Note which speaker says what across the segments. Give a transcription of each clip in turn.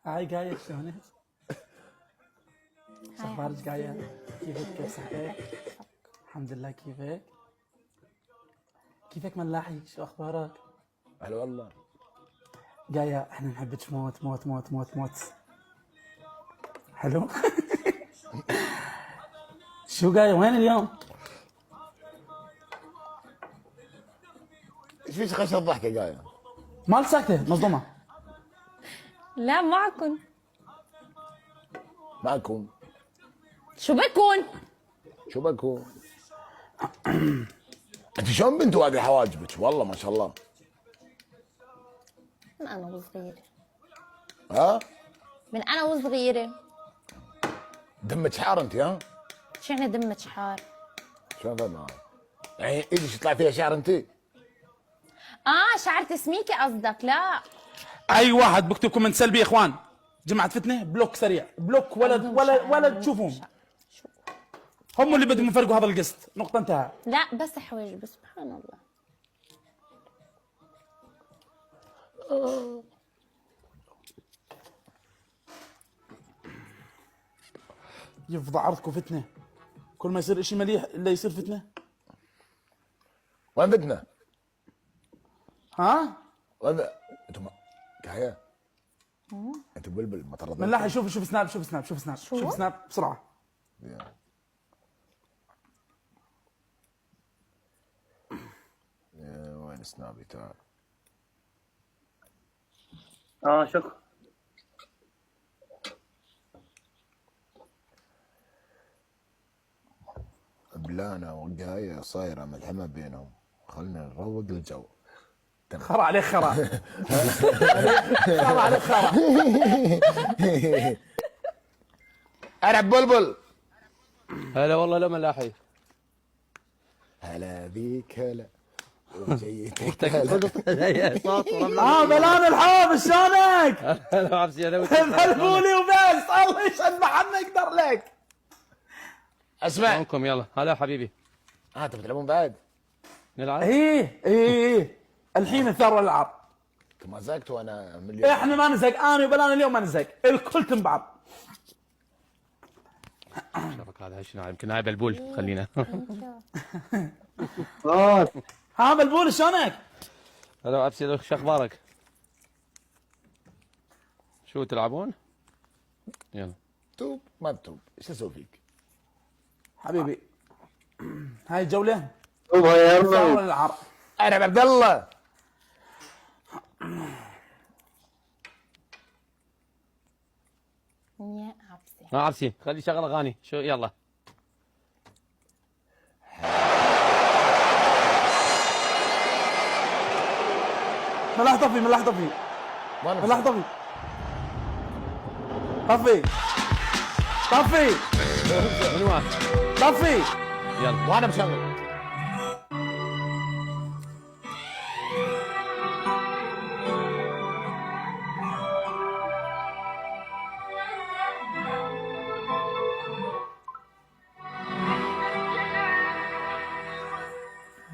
Speaker 1: هاي جاية شلونك؟ شو اخبارك جاية؟ كيفك؟ كيف صحتك؟ الحمد لله. كيفك؟ كيفك ملاحي؟ شو اخبارك؟
Speaker 2: هلا والله.
Speaker 1: جاية احنا نحبك موت موت موت موت موت. حلو. شو جاية وين اليوم؟
Speaker 2: ايش فيك خشة الضحكة جاية؟
Speaker 1: مال ساكتة مصدومة.
Speaker 3: لا معكم.
Speaker 2: معكم؟
Speaker 3: شو بكون؟
Speaker 2: شو بكون؟ انت شلون بنت واقع حواجبك؟ والله ما شاء الله.
Speaker 3: من انا وصغيرة.
Speaker 2: ها؟
Speaker 3: من انا وصغيرة.
Speaker 2: دمك حار انت ها؟
Speaker 3: شو يعني دمك حار؟
Speaker 2: شلون فاهم؟ يعني ايدك يطلع فيها شعر انت؟
Speaker 3: شعر تسميكي قصدك؟ لا
Speaker 1: اي واحد بكتب كومنت سلبي يا اخوان، جماعة فتنة بلوك سريع، بلوك ولا تشوفهم. هم اللي بدهم يفرقوا هذا القسط، نقطة انتهى.
Speaker 3: لا بس حواجب سبحان الله.
Speaker 1: يفضى عرضكم فتنة، كل ما يصير اشي مليح الا يصير فتنة.
Speaker 2: وين بدنا؟
Speaker 1: ها؟
Speaker 2: وين انتم كهيا؟ انتم بلبل ما ترضى.
Speaker 1: ملاحي شوف سناب شوف سناب بسرعة.
Speaker 2: وين سنابي؟ تعال.
Speaker 4: شكرا.
Speaker 2: بلانا وقاية صايرة ملحمة بينهم، خلنا نروق الجو.
Speaker 1: خرا عليك خرا. خرا عليك خرا.
Speaker 2: ارعب بلبل.
Speaker 5: هلا والله لا ملاحي.
Speaker 2: هلا بيك هلا وجيتك هلا.
Speaker 5: صوت
Speaker 1: بلان الحب شلونك؟
Speaker 5: هلا عبسي انا
Speaker 1: بلبولي وبس، الله يشبع عنا يقدر لك.
Speaker 2: اسمع
Speaker 5: معكم يلا. هلا حبيبي.
Speaker 2: انتم بتلعبون بعد؟
Speaker 5: نلعب؟
Speaker 1: ايه الحين الثروة الالعاب.
Speaker 2: انتم ما زقتوا انا مليون.
Speaker 1: احنا ما نزق، انا وبلان اليوم ما نزق، الكل تنبعض.
Speaker 5: شوفك هذا شنو يمكن هاي بلبول خلينا.
Speaker 1: ها بلبول شلونك؟
Speaker 5: هلا عبسي شو اخبارك؟ شو تلعبون؟ يلا.
Speaker 2: توب ما تتوب ايش اسوي فيك؟
Speaker 1: حبيبي هاي الجولة
Speaker 4: يا
Speaker 1: الثروة الالعاب.
Speaker 2: ارعب عبد الله.
Speaker 3: يا عبسي.
Speaker 5: عبسي خلي شغل اغاني شو يلا.
Speaker 1: ملاح طفي
Speaker 2: من وين؟
Speaker 1: طفي
Speaker 5: يلا
Speaker 2: وانا مشغل.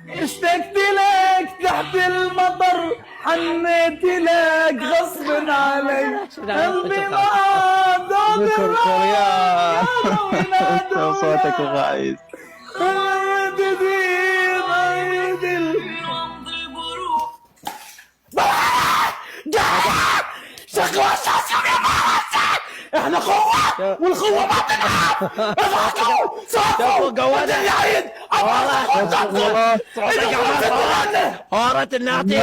Speaker 1: اشتقت لك تحت المطر، حنيت لك غصب علي، قلبي ما دود
Speaker 5: كوريان.
Speaker 4: صوتك وغايز.
Speaker 1: احنا قوة والقوة ما تنام. اضحكوا صوتوا
Speaker 5: قوادة
Speaker 1: يا عيد.
Speaker 5: هارت النعتي.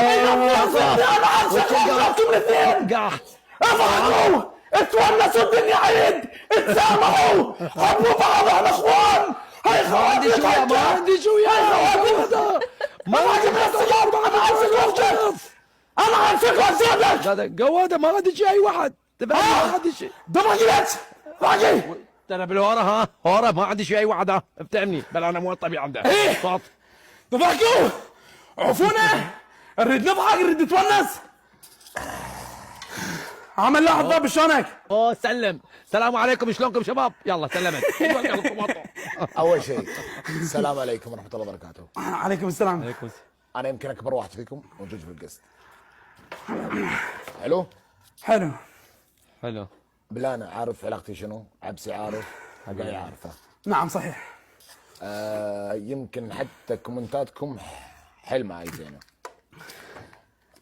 Speaker 1: اضحكوا اتونسوا الدنيا عيد، اتسامحوا، حبوا بعض احنا اخوان. هاي
Speaker 5: ما عندي شو يا ما عندي شو يا
Speaker 1: ما عندي السيارة، انا عارفك وسيبك.
Speaker 5: قوادة ما عندي شيء اي واحد. ما عندي شيء.
Speaker 1: دمجت باقي
Speaker 5: انا بالهورة ها هورة ما عندي شيء اي واحد ها بتعني بل انا مو طبيعي عنده صوت.
Speaker 1: تضحكوا عفونا، نريد نضحك نريد نتونس. عمل لا حضاب شلونك؟
Speaker 5: اوه سلم. السلام عليكم شلونكم شباب؟ يلا سلمت.
Speaker 2: اول شيء السلام عليكم ورحمه الله وبركاته.
Speaker 1: عليكم السلام.
Speaker 5: عليكم السلام.
Speaker 2: انا يمكن اكبر واحد فيكم موجود في القسط. حلو.
Speaker 1: حلو.
Speaker 5: حلو.
Speaker 2: بلانا عارف علاقتي شنو؟ عبسي عارف، قاي عارفه.
Speaker 1: نعم صحيح.
Speaker 2: يمكن حتى كومنتاتكم حيل معي زينه.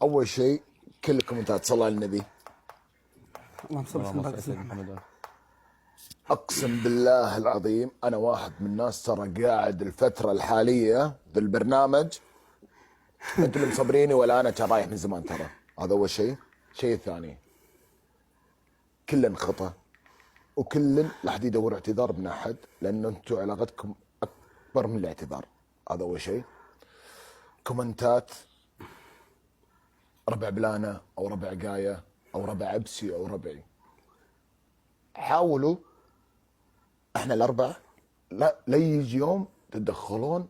Speaker 2: اول شيء كل الكومنتات صلى على النبي.
Speaker 1: اللهم صل
Speaker 5: اللهم
Speaker 1: وسلم
Speaker 5: صل
Speaker 1: على
Speaker 5: على
Speaker 1: محمد.
Speaker 5: محمد.
Speaker 2: اقسم بالله العظيم انا واحد من الناس ترى قاعد الفتره الحاليه بالبرنامج. انتم اللي مصبريني ولا انا كان رايح من زمان ترى. هذا اول شيء. الشيء الثاني كل خطا وكل لا حد يدور اعتذار من احد، لانه انتم علاقتكم اكبر من الاعتذار. هذا اول شيء. كومنتات ربع بلانه او ربع قايه او ربع عبسي او ربعي، حاولوا احنا الاربعه لا يجي يوم تتدخلون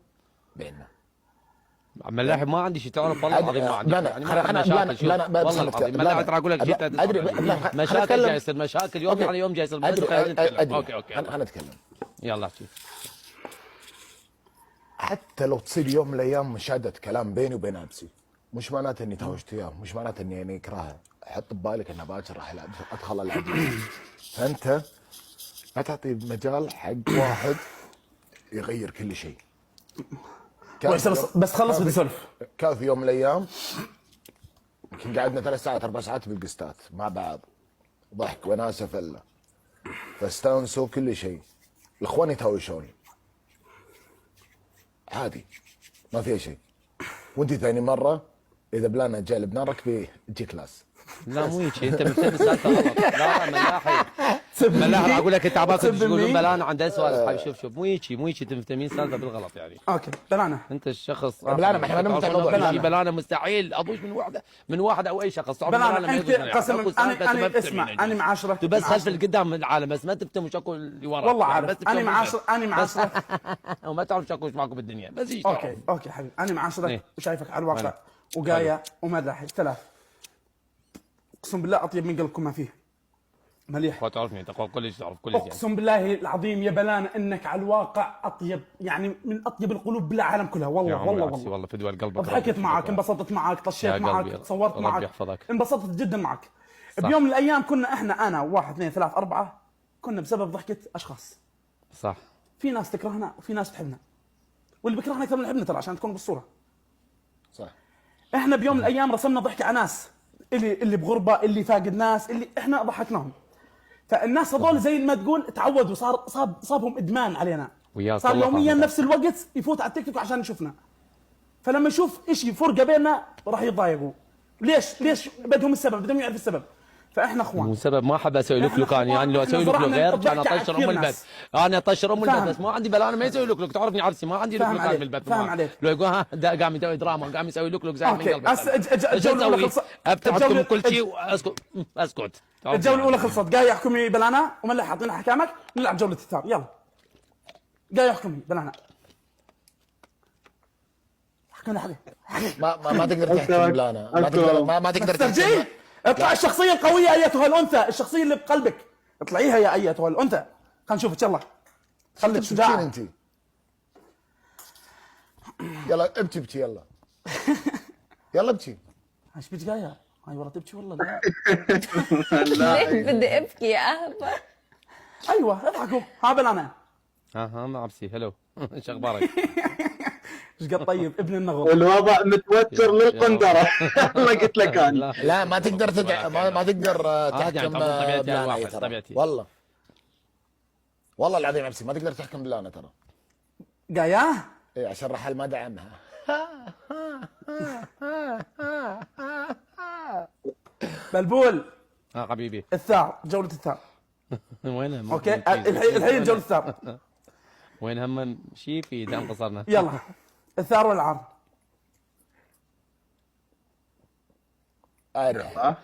Speaker 2: بيننا.
Speaker 5: ملاحي ما عندي شيء، تعرف والله العظيم ما عندي
Speaker 2: لا
Speaker 5: شيء.
Speaker 2: لا
Speaker 5: يعني ما عندي مشاكل. شوف والله العظيم ملاحي ترى اقول لك شيء
Speaker 2: ادري
Speaker 5: مشاكل جاي يصير مشاكل يوم يعني يوم جاي يصير.
Speaker 2: ادري
Speaker 5: اوكي
Speaker 2: انا اتكلم.
Speaker 5: يلا احكي.
Speaker 2: حتى لو تصير يوم من الايام مشاهده كلام بيني وبين ابسي، مش معناته اني تهاوشت وياه، مش معناته اني يعني اكرهه. حط ببالك انه باكر راح ادخل العب. فانت لا تعطي مجال حق واحد يغير كل شيء.
Speaker 1: بس خلص بدي اسولف.
Speaker 2: كان في يوم من الايام يمكن قعدنا 3 ساعات 4 ساعات بالقستات مع بعض، ضحك وناسه فله، فاستانسوا كل شيء. الاخوان يتهاوشون عادي ما فيها شيء. وانت ثاني مره اذا بلانا جاي لبنان ركبي جي كلاس.
Speaker 5: لا مو هيك، انت مفتهم السالفه غلط. لا ملاحي ملاحي اقول لك انت عباك تقولون بلانا عندها سؤال. شوف مو هيك انت مفتهمين السالفه بالغلط يعني.
Speaker 1: اوكي بلانا
Speaker 5: انت الشخص
Speaker 2: بلانا ما احنا ما
Speaker 5: بلانا بلانا مستحيل اضوج من واحد او اي شخص.
Speaker 1: بلانا انت قسم انا اسمع انا معاشرك
Speaker 5: بس خلف القدام العالم بس ما تفتهم شكو اللي ورا.
Speaker 1: والله عارف انا معاشرك
Speaker 5: وما تعرف شكو ايش معكم بالدنيا بس هيك.
Speaker 1: اوكي حبيبي انا معاشرك
Speaker 5: إيه.
Speaker 1: وشايفك على الواقع وقايه ومدح ثلاث. اقسم بالله اطيب من قلبكم ما فيه. مليح.
Speaker 5: تعرفني انت كل شيء تعرف كل شيء.
Speaker 1: اقسم بالله العظيم يا بلانا انك على الواقع اطيب، يعني من اطيب القلوب بالعالم كلها. والله
Speaker 5: والله فدوى قلبك.
Speaker 1: ضحكت معك، انبسطت معك، طشيت معك، تصورت معك،
Speaker 5: يحفظك.
Speaker 1: انبسطت جدا معك.
Speaker 5: صح.
Speaker 1: بيوم من الايام كنا انا 1 2 3 4 كنا بسبب ضحكة اشخاص.
Speaker 5: صح.
Speaker 1: في ناس تكرهنا وفي ناس تحبنا، واللي بيكرهنا اكثر من يحبنا ترى عشان تكون بالصوره.
Speaker 2: صح.
Speaker 1: احنا بيوم من الايام رسمنا ضحكه على ناس اللي بغربه، اللي فاقد ناس، اللي احنا ضحكناهم. فالناس هذول زي ما تقول تعودوا، صابهم ادمان علينا. صار يوميا نفس الوقت يفوت على التيك توك عشان يشوفنا. فلما يشوف شيء فرقه بيننا راح يتضايقوا. ليش بدهم السبب، بدهم يعرف السبب. فاحنا اخوان.
Speaker 5: مو سبب ما احب اسوي لك يعني لو اسوي لك غير كان اطشر ام البث. انا اطشر ام البث بس ما عندي بلانا ما يسوي لك تعرفني عبسي ما عندي لك من البث.
Speaker 1: فاهم عليك.
Speaker 5: لو يقول ها قام يسوي دراما قام يسوي لك زي من قلبك.
Speaker 1: الجوله
Speaker 5: ابتعدكم كل شيء اسكت.
Speaker 1: الجوله الاولى خلصت. قاعد يحكمي بلانا وملح حاطين احكامك. نلعب جوله الثار يلا. قاعد يحكمي بلانا. احكمنا حبيبي.
Speaker 2: ما تقدر تحكم بلانا. ما تقدر
Speaker 1: تحكم. اطلع الشخصيه القويه ايتها الانثى، الشخصيه اللي بقلبك اطلعيها يا ايتها الانثى. خلينا نشوف يلا. خليك شجاع
Speaker 2: انت. يلا ابكي يلا. يلا ابكي.
Speaker 1: ايش بيك جايه؟ هاي والله تبكي والله. لا
Speaker 3: ليه بدي ابكي يا اهبه؟
Speaker 1: ايوه اضحكوا. ها بلانا.
Speaker 5: ها ما عبسي هلو. ايش اخبارك؟
Speaker 1: ايش قد طيب ابن النغر.
Speaker 4: والوضع متوتر للقندره. والله قلت لك انا.
Speaker 2: لا ما تقدر ما تقدر تحكم بلانا
Speaker 5: طبيعتي.
Speaker 2: والله العظيم عبسي ما تقدر تحكم بلانا ترى.
Speaker 1: قايا؟
Speaker 2: ايه عشان رحل ما دعمها.
Speaker 1: بلبول.
Speaker 5: حبيبي.
Speaker 1: الثار، جولة الثار.
Speaker 5: وينها؟
Speaker 1: اوكي الحين جولة الثار.
Speaker 5: وين هم شيء في دام قصرنا.
Speaker 1: يلا الثار والعار.
Speaker 2: اروح